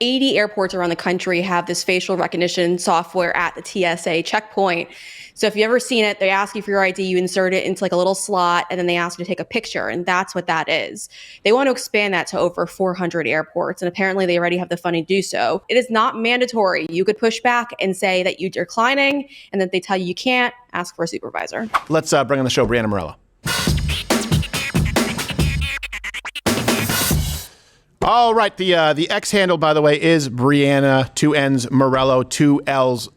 80 airports around the country have this facial recognition software at the TSA checkpoint. So if you've ever seen it, they ask you for your ID, you insert it into like a little slot, and then they ask you to take a picture, and that's what that is. They want to expand that to over 400 airports, and apparently they already have the funding to do so. It is not mandatory. You could push back and say that you're declining, and that they tell you you can't, ask for a supervisor. Let's bring on the show Breanna Morello. All right, the X handle, by the way, is Breanna, 2 N's, Morello, 2 L's.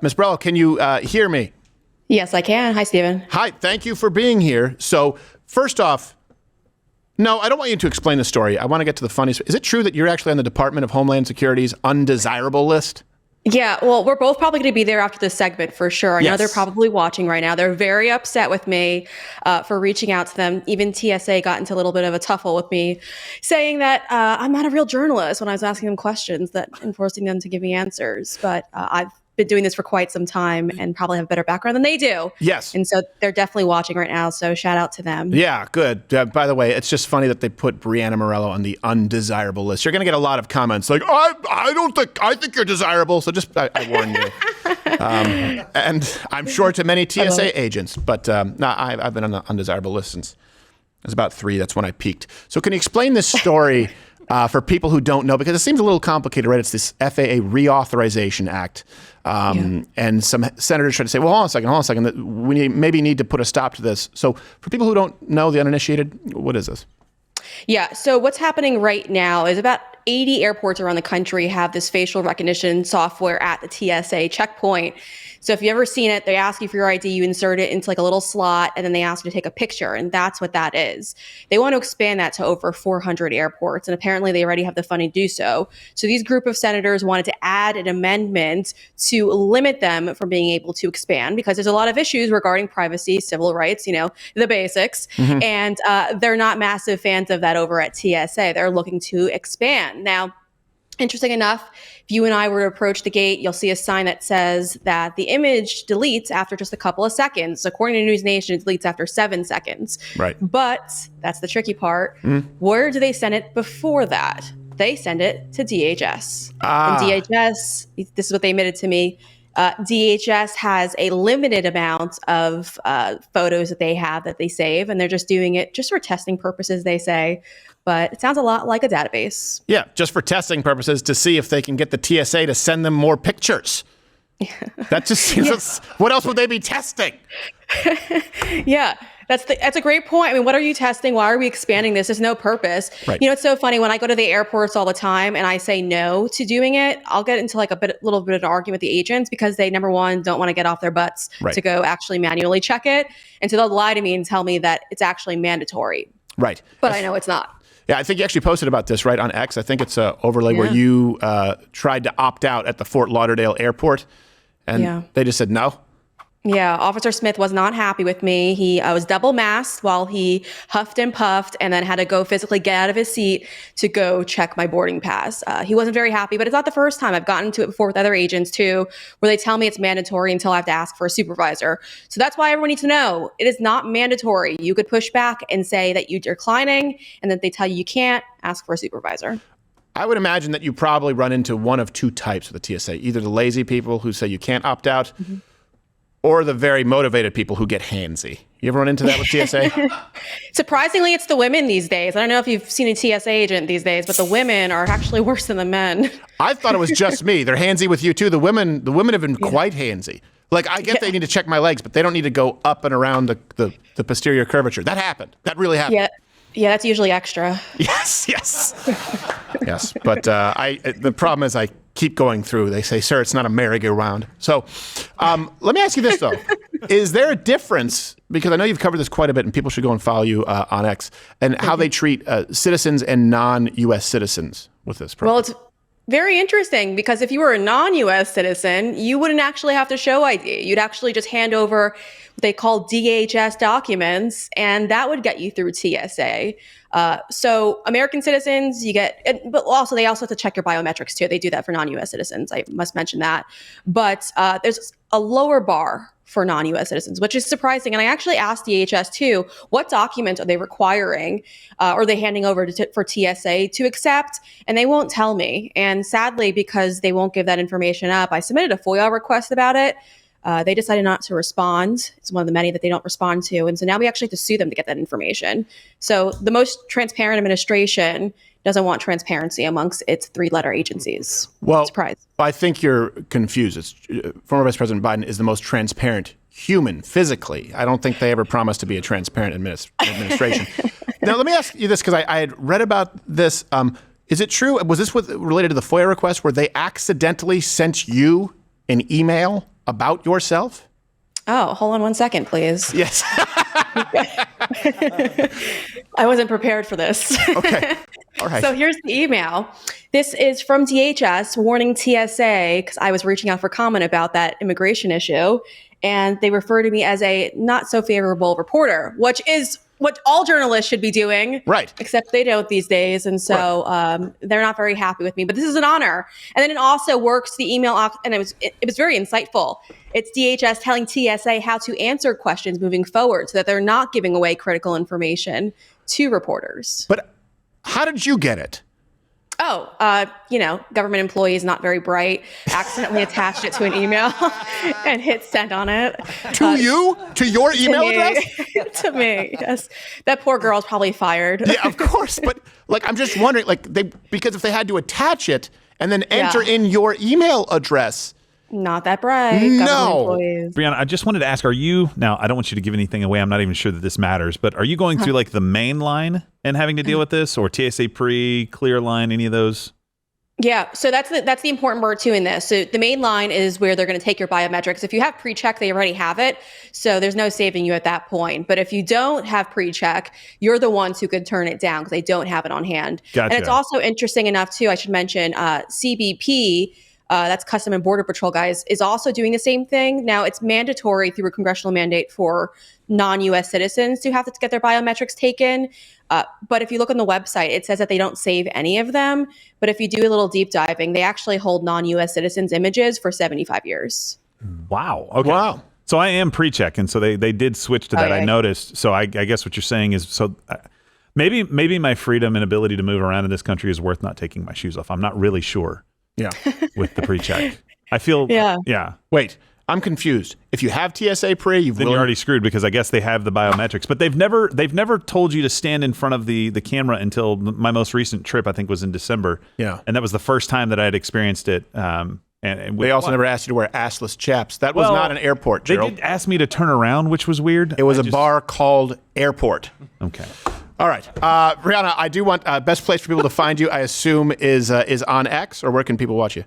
Ms. Morello, can you hear me? Yes, I can. Hi, Stephen. Hi, thank you for being here. So, first off, no, I don't want you to explain the story. I want to get to the funny. Is it true that you're actually on the Department of Homeland Security's undesirable list? Yeah, well, we're both probably going to be there after this segment for sure. I know they're probably watching right now. They're very upset with me for reaching out to them. Even TSA got into a little bit of a tuffle with me, saying that I'm not a real journalist when I was asking them questions, and forcing them to give me answers. But I've been doing this for quite some time and probably have a better background than they do. Yes. And so they're definitely watching right now. So shout out to them. Yeah, good. By the way, it's just funny that they put Breanna Morello on the undesirable list. You're going to get a lot of comments like, I think you're desirable. So just, I warn you. And I'm sure to many TSA agents, but I've been on the undesirable list since I was about 3. That's when I peaked. So can you explain this story for people who don't know? Because it seems a little complicated, right? It's this FAA Reauthorization Act. And some senators try to say, well, hold on a second, we maybe need to put a stop to this. So for people who don't know, the uninitiated, what is this? Yeah, so what's happening right now is about 80 airports around the country have this facial recognition software at the TSA checkpoint. So if you've ever seen it, they ask you for your ID, you insert it into like a little slot, and then they ask you to take a picture, and that's what that is. They want to expand that to over 400 airports, and apparently they already have the funding to do so. So these group of senators wanted to add an amendment to limit them from being able to expand, because there's a lot of issues regarding privacy, civil rights, the basics, and they're not massive fans of that over at TSA. They're looking to expand. Now, interesting enough, if you and I were to approach the gate, you'll see a sign that says that the image deletes after just a couple of seconds. According to News Nation, it deletes after 7 seconds. Right. But that's the tricky part. Where do they send it before that? They send it to DHS. And DHS, this is what they admitted to me, DHS has a limited amount of photos that they have that they save, and they're just doing it just for testing purposes, they say. But it sounds a lot like a database. Yeah, just for testing purposes to see if they can get the TSA to send them more pictures. That just seems, what else would they be testing? Yeah, that's a great point. I mean, what are you testing? Why are we expanding this? There's no purpose. Right. It's so funny when I go to the airports all the time and I say no to doing it, I'll get into like little bit of an argument with the agents because they, number one, don't want to get off their butts to go actually manually check it. And so they'll lie to me and tell me that it's actually mandatory. Right. But I know it's not. Yeah, I think you actually posted about this, right, on X. I think it's an overlay where you tried to opt out at the Fort Lauderdale airport, and they just said no. Yeah, Officer Smith was not happy with me. He was double masked while he huffed and puffed and then had to go physically get out of his seat to go check my boarding pass. He wasn't very happy, but it's not the first time. I've gotten into it before with other agents too, where they tell me it's mandatory until I have to ask for a supervisor. So that's why everyone needs to know it is not mandatory. You could push back and say that you're declining, and that they tell you you can't, ask for a supervisor. I would imagine that you probably run into one of 2 types of the TSA, either the lazy people who say you can't opt out, or the very motivated people who get handsy. You ever run into that with TSA? Surprisingly, it's the women these days. I don't know if you've seen a TSA agent these days, but the women are actually worse than the men. I thought it was just me. They're handsy with you too. The women have been quite handsy. Like, I get they need to check my legs, but they don't need to go up and around the posterior curvature. That happened. That really happened. Yeah, that's usually extra. Yes. Yes, but the problem is I keep going through. They say, sir, it's not a merry-go-round. So let me ask you this, though. Is there a difference, because I know you've covered this quite a bit, and people should go and follow you on X, and how they treat citizens and non-U.S. citizens with this program? Well, it's very interesting, because if you were a non-U.S. citizen, you wouldn't actually have to show ID. You'd actually just hand over what they call DHS documents, and that would get you through TSA. So American citizens, but also they also have to check your biometrics too. They do that for non-U.S. citizens. I must mention that. But there's a lower bar for non-US citizens, which is surprising. And I actually asked DHS too, what documents are they requiring, or are they handing over for TSA to accept? And they won't tell me. And sadly, because they won't give that information up, I submitted a FOIA request about it. They decided not to respond. It's one of the many that they don't respond to. And so now we actually have to sue them to get that information. So the most transparent administration doesn't want transparency amongst its 3-letter agencies. Well, surprise. I think you're confused. Former Vice President Biden is the most transparent human physically. I don't think they ever promised to be a transparent administration. Now, let me ask you this, because I had read about this. Is it true? Was this related to the FOIA request where they accidentally sent you an email about yourself? Oh, hold on one second, please. Yes. I wasn't prepared for this. Okay. All right. So here's the email. This is from DHS warning TSA, because I was reaching out for comment about that immigration issue, and they refer to me as a not so favorable reporter, which is what all journalists should be doing. Right. Except they don't these days. And so they're not very happy with me. But this is an honor. And then it also works the email, and it was very insightful. It's DHS telling TSA how to answer questions moving forward so that they're not giving away critical information to reporters. But how did you get it? Oh, government employees, not very bright, accidentally attached it to an email and hit send on it. To you? To your email address? To me, yes. That poor girl's probably fired. Yeah, of course. But I'm just wondering, because if they had to attach it and then enter in your email address. Not that bright. No. Breanna, I just wanted to ask, now, I don't want you to give anything away. I'm not even sure that this matters, but are you going through the main line and having to deal with this, or TSA Pre, Clear Line, any of those? Yeah, so that's the important part too in this. So the main line is where they're going to take your biometrics. If you have pre-check, they already have it. So there's no saving you at that point. But if you don't have pre-check, you're the ones who could turn it down because they don't have it on hand. Gotcha. And it's also interesting enough too, I should mention, CBP, that's Custom and Border Patrol guys, is also doing the same thing. Now, it's mandatory through a congressional mandate for non-U.S. citizens to have to get their biometrics taken. But if you look on the website, it says that they don't save any of them. But if you do a little deep diving, they actually hold non-U.S. citizens' images for 75 years. Wow. Okay. Wow. So I am pre-check, and so they did switch to that. Okay. I noticed. So I guess what you're saying is, maybe my freedom and ability to move around in this country is worth not taking my shoes off. I'm not really sure. Yeah. With the pre-check. I feel, yeah. Wait, I'm confused. If you have TSA Pre, you're already screwed, because I guess they have the biometrics, but they've never told you to stand in front of the camera until my most recent trip, I think, was in December. Yeah. And that was the first time that I had experienced it. And they also never asked you to wear assless chaps. That was not an airport, Gerald. They did ask me to turn around, which was weird. It was a bar called Airport. Okay. All right. Breanna, I do want best place for people to find you, I assume, is on X, or where can people watch you?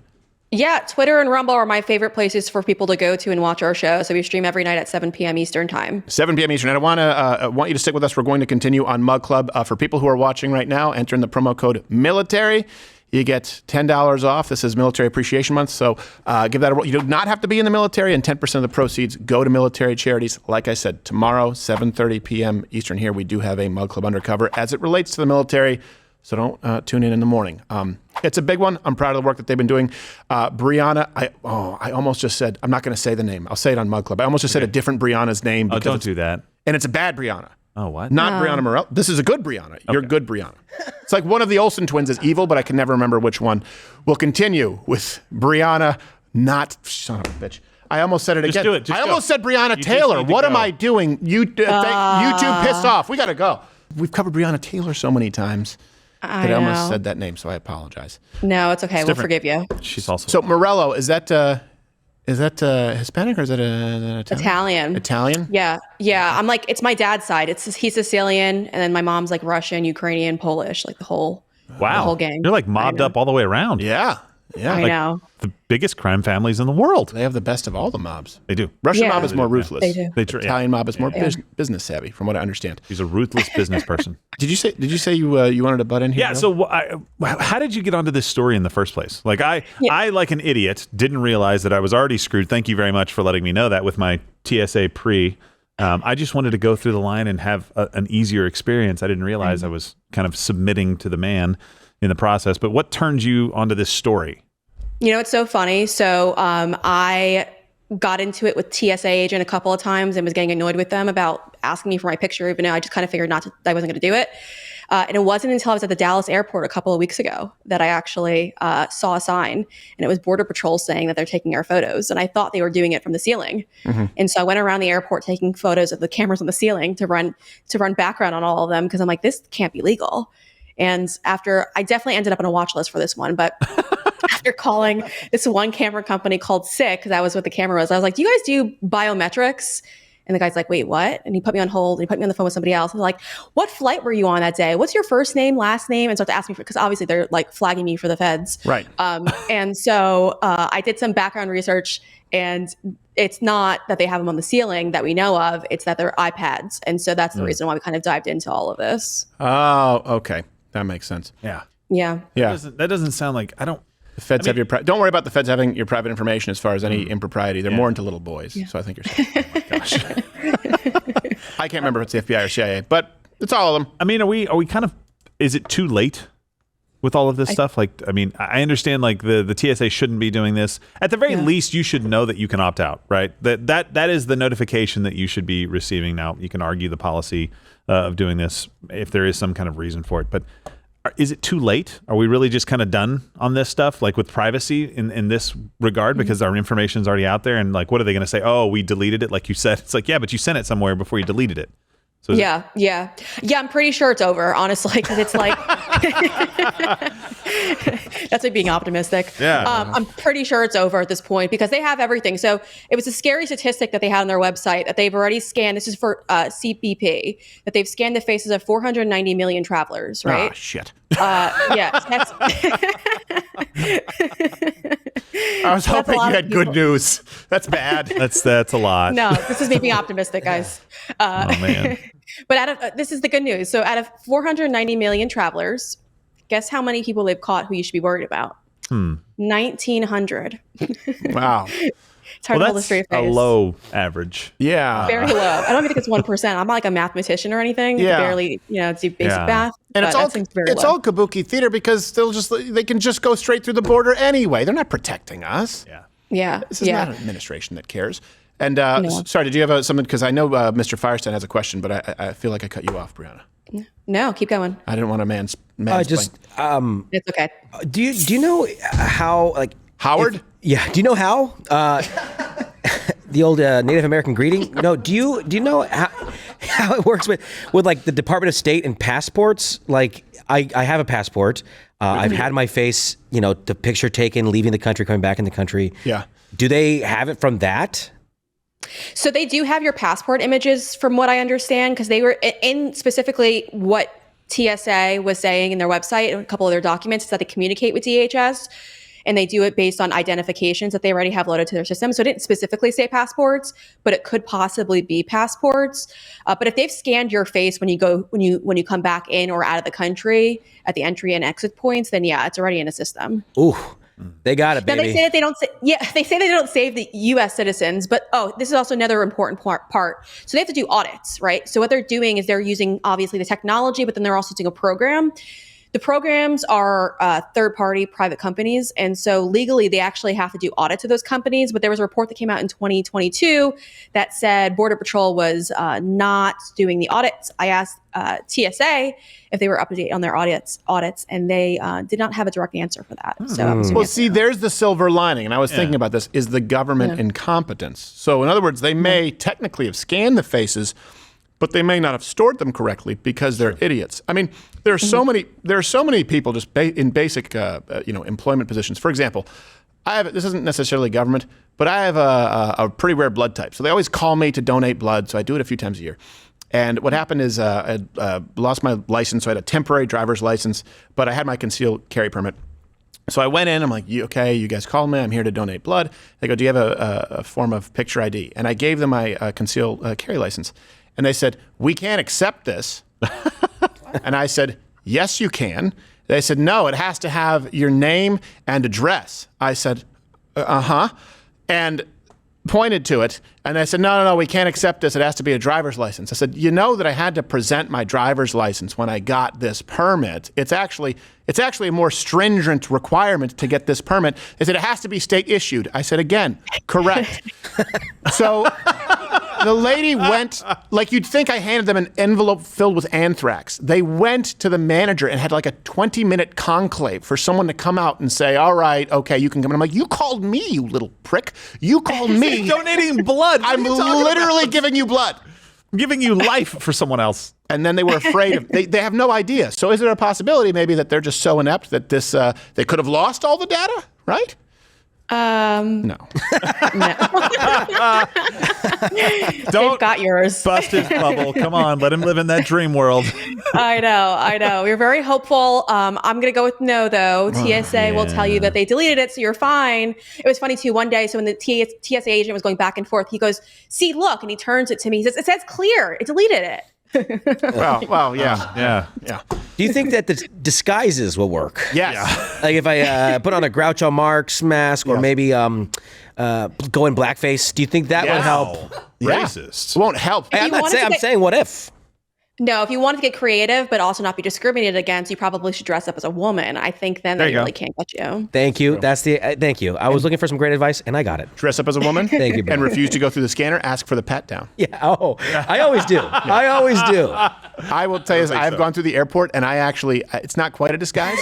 Yeah, Twitter and Rumble are my favorite places for people to go to and watch our show. So we stream every night at 7 p.m. Eastern time. 7 p.m. Eastern. And I want you to stick with us. We're going to continue on Mug Club. For people who are watching right now, enter in the promo code MILITARY. You get $10 off. This is Military Appreciation Month, so give that a roll. You do not have to be in the military, and 10% of the proceeds go to military charities. Like I said, tomorrow, 7:30 p.m. Eastern here, we do have a Mug Club Undercover as it relates to the military, so don't tune in the morning. It's a big one. I'm proud of the work that they've been doing. Breanna, I almost just said, I'm not going to say the name. I'll say it on Mug Club. I almost just said a different Breanna's name. Oh, don't do that. And it's a bad Breanna. Oh, what? Not Breanna Morello. This is a good Breanna. You're good Breanna. It's like one of the Olsen twins is evil, but I can never remember which one. We'll continue with Breanna, not son of a bitch. I almost said it again. Do it. I almost said Breanna Taylor. What am I doing? YouTube pissed off. We got to go. We've covered Breanna Taylor so many times that I almost said that name, so I apologize. No, it's okay. We'll forgive you. She's also... So Morello, is that Hispanic or is that Italian? Italian? Yeah. I'm like, it's my dad's side. He's Sicilian, and then my mom's like Russian, Ukrainian, Polish, like the whole gang. You're like mobbed up all the way around. Yeah. I know. The biggest crime families in the world. They have the best of all the mobs. They do. Russian mob is more ruthless. They do. Italian mob is more business savvy, from what I understand. He's a ruthless business person. Did you say you wanted to butt in here? Yeah. So how did you get onto this story in the first place? Like I, like an idiot, didn't realize that I was already screwed. Thank you very much for letting me know that with my TSA Pre. I just wanted to go through the line and have an easier experience. I didn't realize I was kind of submitting to the man in the process. But what turned you onto this story? You know, it's so funny. So I got into it with TSA agent a couple of times and was getting annoyed with them about asking me for my picture, even though I just kind of figured I wasn't going to do it. And it wasn't until I was at the Dallas airport a couple of weeks ago that I actually saw a sign, and it was Border Patrol saying that they're taking our photos. And I thought they were doing it from the ceiling. And so I went around the airport taking photos of the cameras on the ceiling to run background on all of them, because I'm like, this can't be legal. And after, I definitely ended up on a watch list for this one, but after calling this one camera company called SICK, because that was what the camera was, I was like, do you guys do biometrics? And the guy's like, wait, what? And he put me on hold. And he put me on the phone with somebody else. And like, what flight were you on that day? What's your first name, last name? And start to ask me because obviously they're like flagging me for the feds. Right. And so I did some background research, and it's not that they have them on the ceiling that we know of. It's that they're iPads. And so that's the reason why we kind of dived into all of this. Oh, okay. That makes sense. Yeah. Yeah. That doesn't sound like, The feds have your don't worry about the feds having your private information as far as any impropriety. They're more into little boys. Yeah. So I think you're safe. Oh my gosh. I can't remember if it's the FBI or CIA, but it's all of them. I mean, are we kind of, is it too late with all of this stuff? Like, I mean, I understand like the TSA shouldn't be doing this. At the very least, you should know that you can opt out, right? That is the notification that you should be receiving. Now, you can argue the policy of doing this if there is some kind of reason for it, but is it too late? Are we really just kind of done on this stuff, like with privacy in this regard, because our information's already out there? And like, what are they going to say? Oh, we deleted it, like you said. It's like, yeah, but you sent it somewhere before you deleted it. So yeah. I'm pretty sure it's over, honestly, because it's like that's like being optimistic. Yeah. I'm pretty sure it's over at this point because they have everything. So it was a scary statistic that they had on their website that they've already scanned. This is for CBP, that they've scanned the faces of 490 million travelers. Right? Ah, shit. Yeah. That's I was hoping you had good news. That's bad. That's a lot. No, this is me being optimistic, guys. Oh man. But out of this is the good news. So out of 490 million travelers, guess how many people they've caught who you should be worried about? 1,900. Wow. It's hard to hold a straight face. A low average. Yeah. Very low. I don't even think it's 1%. I'm not like a mathematician or anything. Yeah. I barely, do basic math. And it's all kabuki theater because they can just go straight through the border anyway. They're not protecting us. Yeah. This is not an administration that cares. And sorry, did you have something? Because I know Mr. Firestein has a question, but I feel like I cut you off, Breanna. No, keep going. I didn't want to mansplain. It's okay. Do you know how like Howard? do you know how the old Native American greeting? No, do you know how it works with like the Department of State and passports? Like I have a passport. I've had my face, the picture taken, leaving the country, coming back in the country. Yeah. Do they have it from that? So they do have your passport images from what I understand, because they were in specifically what TSA was saying in their website and a couple of their documents is that they communicate with DHS and they do it based on identifications that they already have loaded to their system. So it didn't specifically say passports, but it could possibly be passports. But if they've scanned your face when you come back in or out of the country at the entry and exit points, then yeah, it's already in a system. Ooh. They got it, baby. Now they say that they don't save the U.S. citizens, but this is also another important part. So they have to do audits, right? So what they're doing is they're using obviously the technology, but then they're also doing a program. The programs are third-party private companies, and so legally they actually have to do audits of those companies. But there was a report that came out in 2022 that said Border Patrol was not doing the audits. I asked TSA if they were up to date on their audits, and they did not have a direct answer for that. So well, see, there's the silver lining, and I was thinking about this: is the government incompetence? So, in other words, they may technically have scanned the faces, but they may not have stored them correctly because they're idiots. I mean, there are so many people just in basic employment positions. For example, this isn't necessarily government, but I have a pretty rare blood type. So they always call me to donate blood. So I do it a few times a year. And what happened is I lost my license. So I had a temporary driver's license, but I had my concealed carry permit. So I went in, I'm like, okay, you guys called me, I'm here to donate blood. They go, do you have a form of picture ID? And I gave them my concealed carry license. And they said, we can't accept this. And I said, yes, you can. They said, no, it has to have your name and address. I said, uh-huh. And pointed to it, and I said, no, we can't accept this. It has to be a driver's license. I said, you know that I had to present my driver's license when I got this permit. It's actually a more stringent requirement to get this permit. They said, it has to be state issued. I said, again, correct. So the lady went, like you'd think I handed them an envelope filled with anthrax. They went to the manager and had like a 20-minute conclave for someone to come out and say, all right, okay, you can come in. I'm like, you called me, you little prick. You called me. Donating blood. I'm literally giving you blood. I'm giving you life for someone else. And then they were afraid of, they have no idea. So is there a possibility maybe that they're just so inept that they could have lost all the data, right? No. They've got yours. Bust his bubble. Come on, let him live in that dream world. I know. We're very hopeful. I'm going to go with no, though. TSA will tell you that they deleted it, so you're fine. It was funny, too. One day, so when the TSA agent was going back and forth, he goes, see, look, and he turns it to me. He says, it says clear. It deleted it. Well, yeah. Do you think that the disguises will work? Yes. Yeah. Like if I put on a Groucho Marx mask or maybe go in blackface, do you think that would help? Racist. It won't help. I'm saying what if? No, if you wanted to get creative but also not be discriminated against, you probably should dress up as a woman. I think then they really can't get you. Thank you. That's the thank you. I was looking for some great advice and I got it. Dress up as a woman. Thank you, and refuse to go through the scanner. Ask for the pat down. Yeah. Oh, I always do. I always do. I will tell you, I've gone through the airport and I actually, it's not quite a disguise,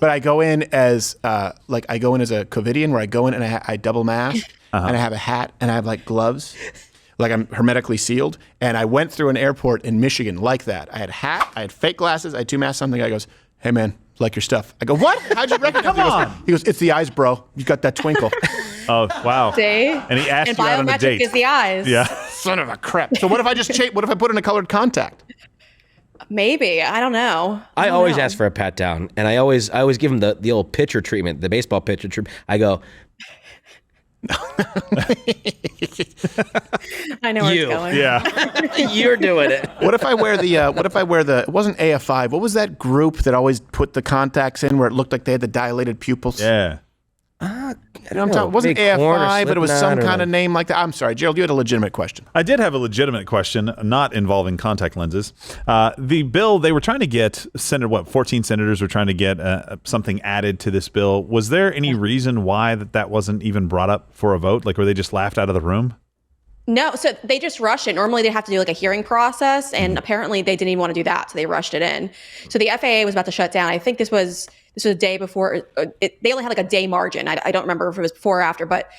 but I go in as a COVIDian where I go in and I double mask and I have a hat and I have like gloves. Like I'm hermetically sealed. And I went through an airport in Michigan like that. I had a hat, I had fake glasses, I had two masks on. The guy goes, hey man, like your stuff. I go, what? How'd you recognize me? He goes, it's the eyes, bro. You got that twinkle. Oh, wow. See? And he asked you out on a date. Biometric is the eyes. Yeah. Son of a crap. So what if I just what if I put in a colored contact? Maybe. I don't know. I always ask for a pat down and I always give him the old pitcher treatment, the baseball pitcher treatment. I go, I know where it's going. Yeah. you're doing it. What if I wear it wasn't AF5. What was that group that always put the contacts in where it looked like they had the dilated pupils? Yeah. It wasn't AF5, but it was some kind of name like that. I'm sorry, Gerald, you had a legitimate question. I did have a legitimate question, not involving contact lenses. The bill, they were trying to get, 14 senators were trying to get something added to this bill. Was there any reason why that wasn't even brought up for a vote? Like, were they just laughed out of the room? No, so they just rushed it. Normally they have to do like a hearing process, and apparently they didn't even want to do that, so they rushed it in. So the FAA was about to shut down. I think this was a day before. They only had like a day margin. I don't remember if it was before or after, but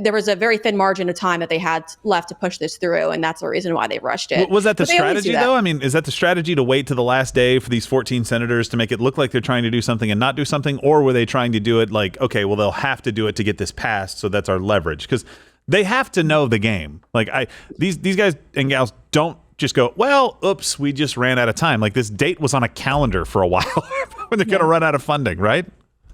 there was a very thin margin of time that they had left to push this through, and that's the reason why they rushed it. Was that the strategy, though? I mean, is that the strategy to wait to the last day for these 14 senators to make it look like they're trying to do something and not do something, or were they trying to do it like, okay, well, they'll have to do it to get this passed, so that's our leverage? Because they have to know the game. Like these guys and gals don't just go, well, oops, we just ran out of time. Like this date was on a calendar for a while when they're going to run out of funding, right?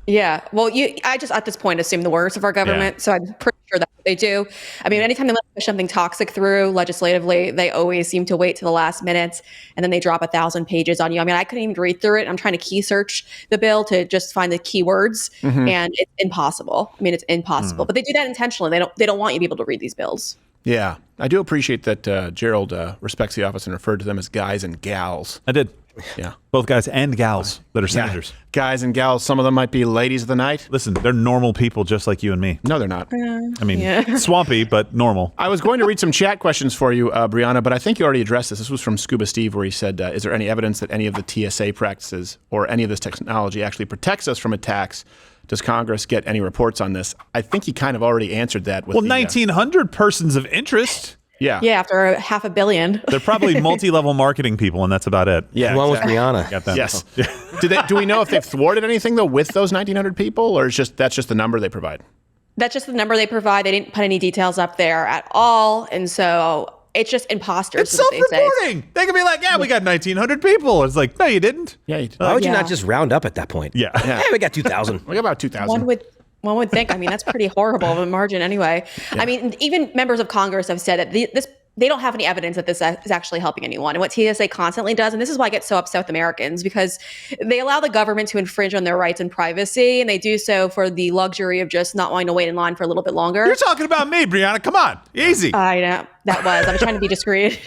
Yeah. Well, I just at this point assume the worst of our government, so I'm pretty sure that's what they do. I mean, anytime they let push something toxic through legislatively, they always seem to wait to the last minute, and then they drop 1,000 pages on you. I mean, I couldn't even read through it. I'm trying to key search the bill to just find the keywords, and it's impossible. I mean, it's impossible. But they do that intentionally. They don't want you to be able to read these bills. Yeah, I do appreciate that Gerald respects the office and referred to them as guys and gals. I did. Yeah. Both guys and gals that are senators. Yeah. Guys and gals, some of them might be ladies of the night. Listen, they're normal people just like you and me. No, they're not. I mean, swampy, but normal. I was going to read some chat questions for you, Breanna, but I think you already addressed this. This was from Scuba Steve, where he said, is there any evidence that any of the TSA practices or any of this technology actually protects us from attacks? Does Congress get any reports on this? I think he kind of already answered that. With 1,900 persons of interest. Yeah. Yeah, after $500 million. They're probably multi-level marketing people, and that's about it. Yeah, one with Breanna. Got that. Yes. Do we know if they've thwarted anything, though, with those 1,900 people, or that's just the number they provide? That's just the number they provide. They didn't put any details up there at all, and so it's just imposters. It's self-reporting. They can be like, yeah, we got 1,900 people. It's like, no, you didn't. Yeah, you did. Why would you not just round up at that point? Yeah. Hey, we got 2,000. We got about 2,000. One would think. I mean, that's pretty horrible of a margin anyway. Yeah. I mean, even members of Congress have said that they don't have any evidence that this is actually helping anyone. And what TSA constantly does, and this is why I get so upset with Americans, because they allow the government to infringe on their rights and privacy, and they do so for the luxury of just not wanting to wait in line for a little bit longer. You're talking about me, Breanna. Come on. Easy. I know. I was trying to be discreet.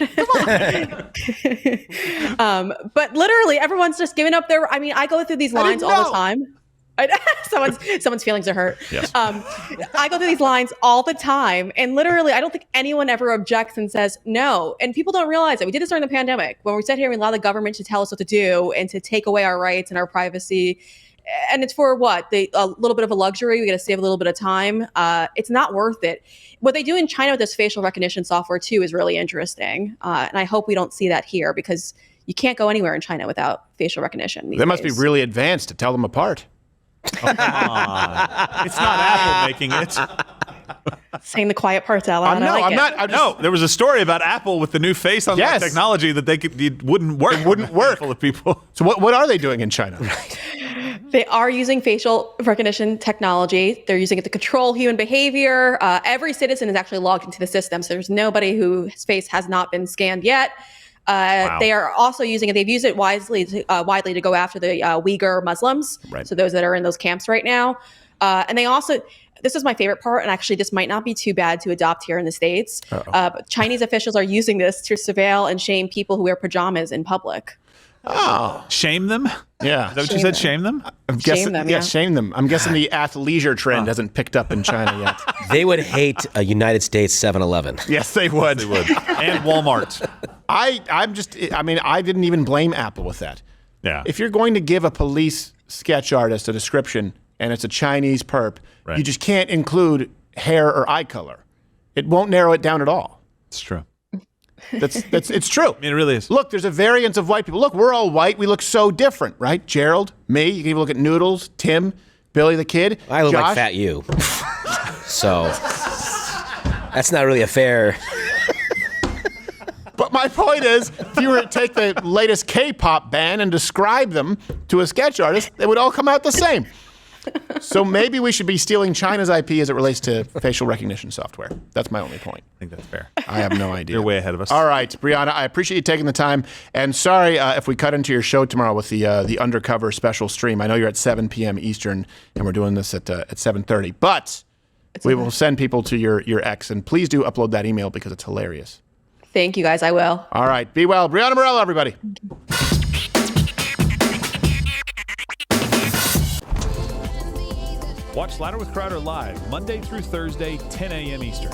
But literally, everyone's just giving up their, I go through these lines all the time. Someone's feelings are hurt. Yes. I go through these lines all the time, and literally, I don't think anyone ever objects and says no. And people don't realize that we did this during the pandemic, when we sat here and we allowed the government to tell us what to do and to take away our rights and our privacy. And it's for what? A little bit of a luxury. We got to save a little bit of time. It's not worth it. What they do in China with this facial recognition software too is really interesting, and I hope we don't see that here, because you can't go anywhere in China without facial recognition. They must be really advanced to tell them apart. Oh, come on. It's not Apple making it. Saying the quiet parts out loud. No, there was a story about Apple with the new face on their technology that it wouldn't work. It wouldn't work for people. So what are they doing in China? They are using facial recognition technology. They're using it to control human behavior. Every citizen is actually logged into the system, so there's nobody whose face has not been scanned yet. Wow. They are also using it. They've used it widely to go after the Uyghur Muslims. Right. So those that are in those camps right now. And they also, this is my favorite part, and actually this might not be too bad to adopt here in the States. But Chinese officials are using this to surveil and shame people who wear pajamas in public. Oh. Shame them? Yeah. Is that what you said? Shame them? I'm guessing, shame them, yeah. Shame them. I'm guessing the athleisure trend hasn't picked up in China yet. They would hate a United States 7-Eleven. Yes, they would. They would. And Walmart. I didn't even blame Apple with that. Yeah. If you're going to give a police sketch artist a description and it's a Chinese perp, Right. you just can't include hair or eye color. It won't narrow it down at all. It's true. It's true. I mean, it really is. Look, there's a variance of white people. Look, we're all white. We look so different, right? Gerald, me. You can even look at Noodles, Tim, Billy the Kid. I look Josh. like Fat You. So that's not really a fair. But my point is, if you were to take the latest K-pop band and describe them to a sketch artist, they would all come out the same. So maybe we should be stealing China's IP as it relates to facial recognition software. That's my only point. I think that's fair. I have no idea. You're way ahead of us. All right, Breanna, I appreciate you taking the time. And sorry if we cut into your show tomorrow with the undercover special stream. I know you're at 7 p.m. Eastern, and we're doing this at 7:30. But we will send people to your X. And please do upload that email because it's hilarious. Thank you, guys. I will. All right. Be well. Breanna Morello, everybody. Watch Louder with Crowder live Monday through Thursday, 10 a.m. Eastern.